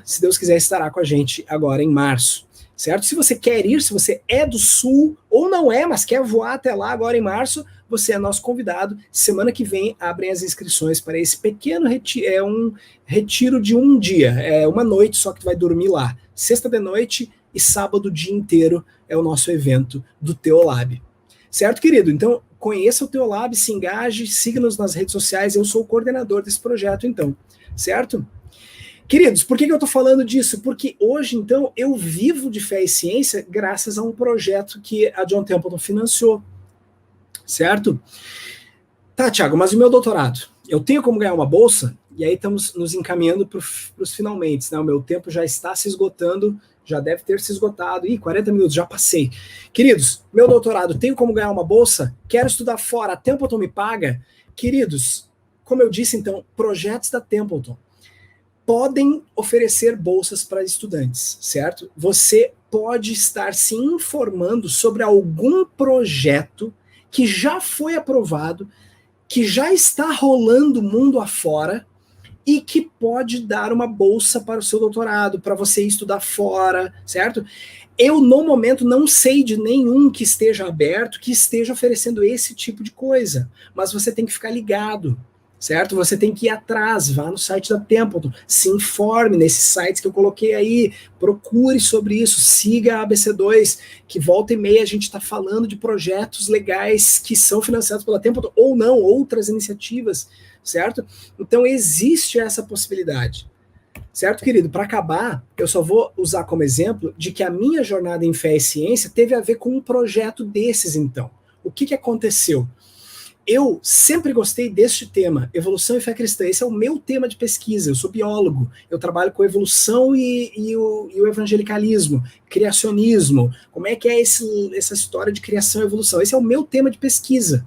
se Deus quiser estará com a gente agora em março. Certo? Se você quer ir, se você é do Sul, ou não é, mas quer voar até lá agora em março, você é nosso convidado. Semana que vem abrem as inscrições para esse pequeno retiro, é um retiro de um dia, é uma noite só que tu vai dormir lá. Sexta de noite e sábado o dia inteiro é o nosso evento do Teolab. Certo, querido? Então, conheça o Teolab, se engaje, siga-nos nas redes sociais, eu sou o coordenador desse projeto, então. Certo? Queridos, por que eu estou falando disso? Porque hoje, então, eu vivo de fé e ciência graças a um projeto que a John Templeton financiou. Certo? Tá, Thiago, mas o meu doutorado? Eu tenho como ganhar uma bolsa? E aí estamos nos encaminhando para os finalmente, né? O meu tempo já está se esgotando, já deve ter se esgotado. 40 minutos, já passei. Queridos, meu doutorado, tenho como ganhar uma bolsa? Quero estudar fora, a Templeton me paga? Queridos, como eu disse, então, projetos da Templeton. podem oferecer bolsas para estudantes, certo? Você pode estar se informando sobre algum projeto que já foi aprovado, que já está rolando mundo afora e que pode dar uma bolsa para o seu doutorado, para você estudar fora, certo? Eu, no momento, não sei de nenhum que esteja aberto, que esteja oferecendo esse tipo de coisa, mas você tem que ficar ligado, certo? Você tem que ir atrás, vá no site da Templeton, se informe nesses sites que eu coloquei aí, procure sobre isso, siga a ABC2, que volta e meia a gente está falando de projetos legais que são financiados pela Templeton, ou não, outras iniciativas, certo? Então existe essa possibilidade. Certo, querido? Para acabar, eu só vou usar como exemplo de que a minha jornada em fé e ciência teve a ver com um projeto desses, então. O que aconteceu? Eu sempre gostei deste tema, evolução e fé cristã. Esse é o meu tema de pesquisa. Eu sou biólogo, eu trabalho com evolução e o evangelicalismo, criacionismo. Como é que é essa história de criação e evolução? Esse é o meu tema de pesquisa.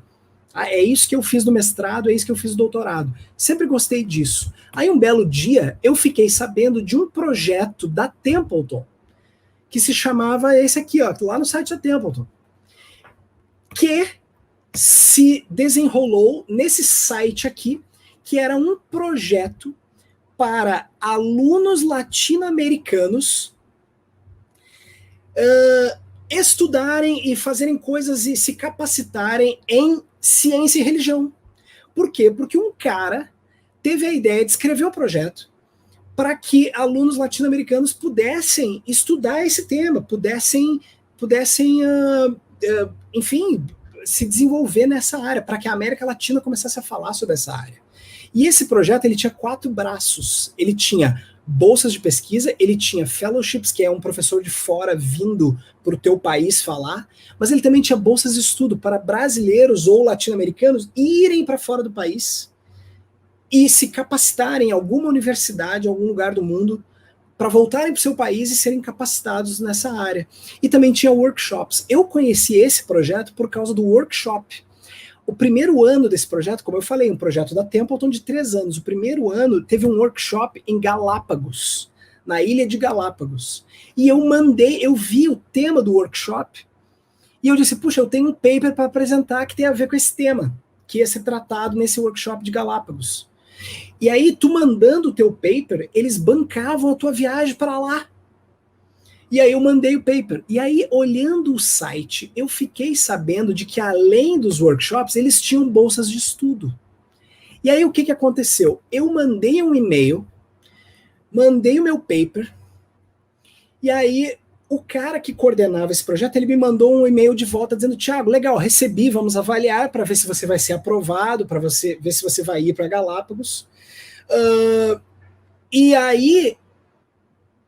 É isso que eu fiz no mestrado, é isso que eu fiz no doutorado. Sempre gostei disso. Aí um belo dia eu fiquei sabendo de um projeto da Templeton que se chamava esse aqui, ó, lá no site da Templeton, que se desenrolou nesse site aqui, que era um projeto para alunos latino-americanos estudarem e fazerem coisas e se capacitarem em ciência e religião. Por quê? Porque um cara teve a ideia de escrever um projeto para que alunos latino-americanos pudessem estudar esse tema, pudessem enfim, se desenvolver nessa área, para que a América Latina começasse a falar sobre essa área. E esse projeto, ele tinha 4 braços. Ele tinha bolsas de pesquisa, ele tinha fellowships, que é um professor de fora vindo para o teu país falar, mas ele também tinha bolsas de estudo para brasileiros ou latino-americanos irem para fora do país e se capacitarem em alguma universidade, em algum lugar do mundo, para voltarem para o seu país e serem capacitados nessa área. E também tinha workshops. Eu conheci esse projeto por causa do workshop. O primeiro ano desse projeto, como eu falei, um projeto da Templeton de 3 anos. O primeiro ano teve um workshop em Galápagos, na ilha de Galápagos. E eu vi o tema do workshop, e eu disse, puxa, eu tenho um paper para apresentar que tem a ver com esse tema, que ia ser tratado nesse workshop de Galápagos. E aí, tu mandando o teu paper, eles bancavam a tua viagem para lá. E aí eu mandei o paper. E aí, olhando o site, eu fiquei sabendo de que, além dos workshops, eles tinham bolsas de estudo. E aí, o que aconteceu? Eu mandei um e-mail, mandei o meu paper, e aí o cara que coordenava esse projeto, ele me mandou um e-mail de volta dizendo, Thiago, legal, recebi, vamos avaliar para ver se você vai ser aprovado, para você ver se você vai ir para Galápagos. E aí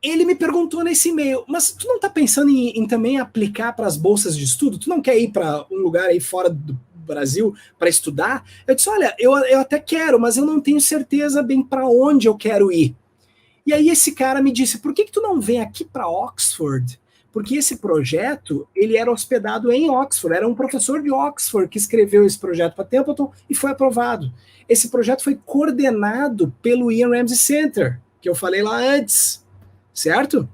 ele me perguntou nesse e-mail, mas tu não tá pensando em também aplicar para as bolsas de estudo? Tu não quer ir para um lugar aí fora do Brasil para estudar? Eu disse, olha, eu até quero, mas eu não tenho certeza bem para onde eu quero ir. E aí esse cara me disse, por que tu não vem aqui para Oxford? Porque esse projeto, ele era hospedado em Oxford, era um professor de Oxford que escreveu esse projeto para Templeton e foi aprovado. Esse projeto foi coordenado pelo Ian Ramsey Center, que eu falei lá antes, certo?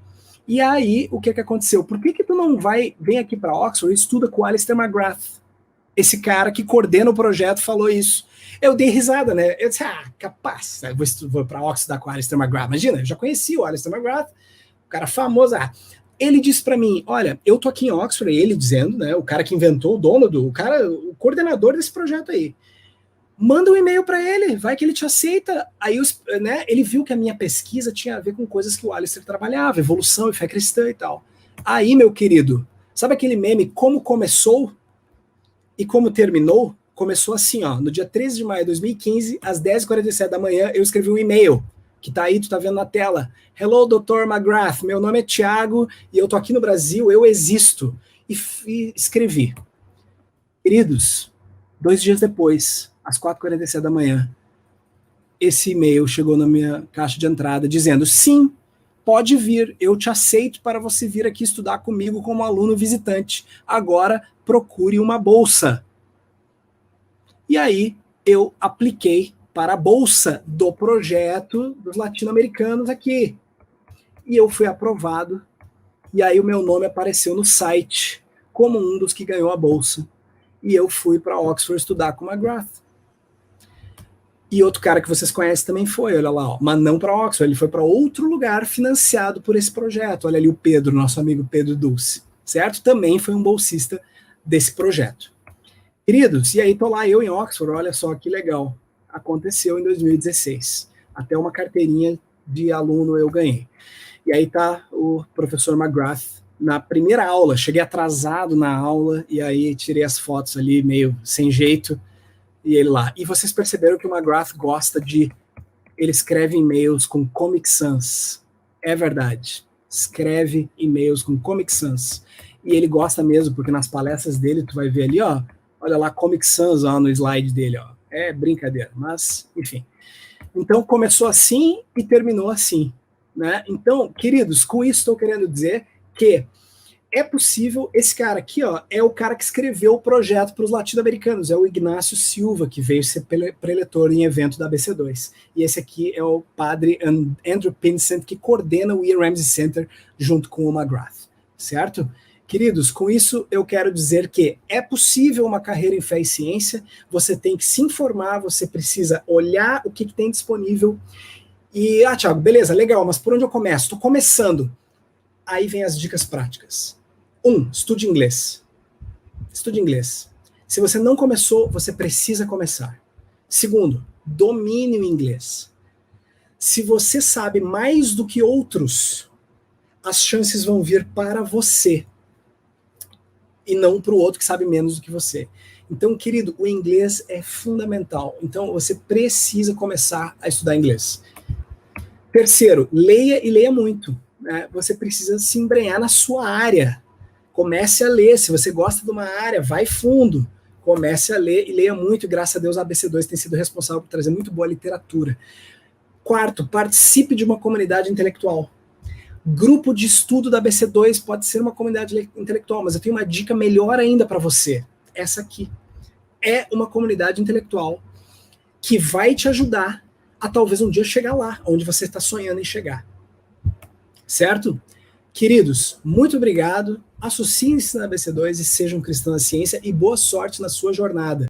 E aí, o que aconteceu? Por que tu não vem aqui para Oxford e estuda com o Alistair McGrath? Esse cara que coordena o projeto falou isso. Eu dei risada, né? Eu disse, capaz, vou para Oxford com o Alistair McGrath. Imagina, eu já conheci o Alistair McGrath, o cara famoso. Ele disse para mim, olha, eu tô aqui em Oxford, ele dizendo, né, o cara que inventou, o dono o coordenador desse projeto aí. Manda um e-mail para ele, vai que ele te aceita. Aí, né, ele viu que a minha pesquisa tinha a ver com coisas que o Alistair trabalhava, evolução e fé cristã e tal. Aí, meu querido, sabe aquele meme, como começou e como terminou? Começou assim, ó, no dia 13 de maio de 2015, às 10h47 da manhã, eu escrevi um e-mail, que tá aí, tu tá vendo na tela. Hello, Dr. McGrath, meu nome é Thiago, e eu tô aqui no Brasil, eu existo. E escrevi. Queridos, 2 dias depois, às 4h47 da manhã, esse e-mail chegou na minha caixa de entrada dizendo, sim, pode vir, eu te aceito para você vir aqui estudar comigo como aluno visitante. Agora, procure uma bolsa. E aí, eu apliquei para a bolsa do projeto dos latino-americanos aqui. E eu fui aprovado, e aí o meu nome apareceu no site como um dos que ganhou a bolsa. E eu fui para Oxford estudar com o McGrath. E outro cara que vocês conhecem também foi, olha lá, ó, mas não para Oxford, ele foi para outro lugar financiado por esse projeto. Olha ali o Pedro, nosso amigo Pedro Dulce, certo? Também foi um bolsista desse projeto. Queridos, e aí tô lá eu em Oxford, olha só que legal. Aconteceu em 2016. Até uma carteirinha de aluno eu ganhei. E aí tá o professor McGrath na primeira aula. Cheguei atrasado na aula e aí tirei as fotos ali meio sem jeito e ele lá. E vocês perceberam que o McGrath gosta de... Ele escreve e-mails com Comic Sans. É verdade. Escreve e-mails com Comic Sans. E ele gosta mesmo, porque nas palestras dele, tu vai ver ali, ó, olha lá, Comic Sans ó, no slide dele, ó. É brincadeira, mas, enfim. Então, começou assim e terminou assim, né? Então, queridos, com isso estou querendo dizer que é possível, esse cara aqui, ó, é o cara que escreveu o projeto para os latino-americanos, é o Ignácio Silva, que veio ser preletor em evento da ABC2. E esse aqui é o padre Andrew Pinsent, que coordena o Ian Ramsey Center junto com o McGrath, certo? Queridos, com isso eu quero dizer que é possível uma carreira em fé e ciência, você tem que se informar, você precisa olhar o que tem disponível. E, Thiago, beleza, legal, mas por onde eu começo? Estou começando. Aí vem as dicas práticas. 1. Estude inglês. Estude inglês. Se você não começou, você precisa começar. 2. Domine o inglês. Se você sabe mais do que outros, as chances vão vir para você e não para o outro que sabe menos do que você. Então, querido, o inglês é fundamental. Então, você precisa começar a estudar inglês. 3. Leia e leia muito. Né? Você precisa se embrenhar na sua área. Comece a ler. Se você gosta de uma área, vai fundo. Comece a ler e leia muito. E graças a Deus a ABC2 tem sido responsável por trazer muito boa literatura. 4. Participe de uma comunidade intelectual. Grupo de estudo da ABC2 pode ser uma comunidade intelectual, mas eu tenho uma dica melhor ainda para você. Essa aqui é uma comunidade intelectual que vai te ajudar a talvez um dia chegar lá, onde você está sonhando em chegar. Certo? Queridos, muito obrigado. Associem-se na ABC2 e sejam cristãos da ciência e boa sorte na sua jornada.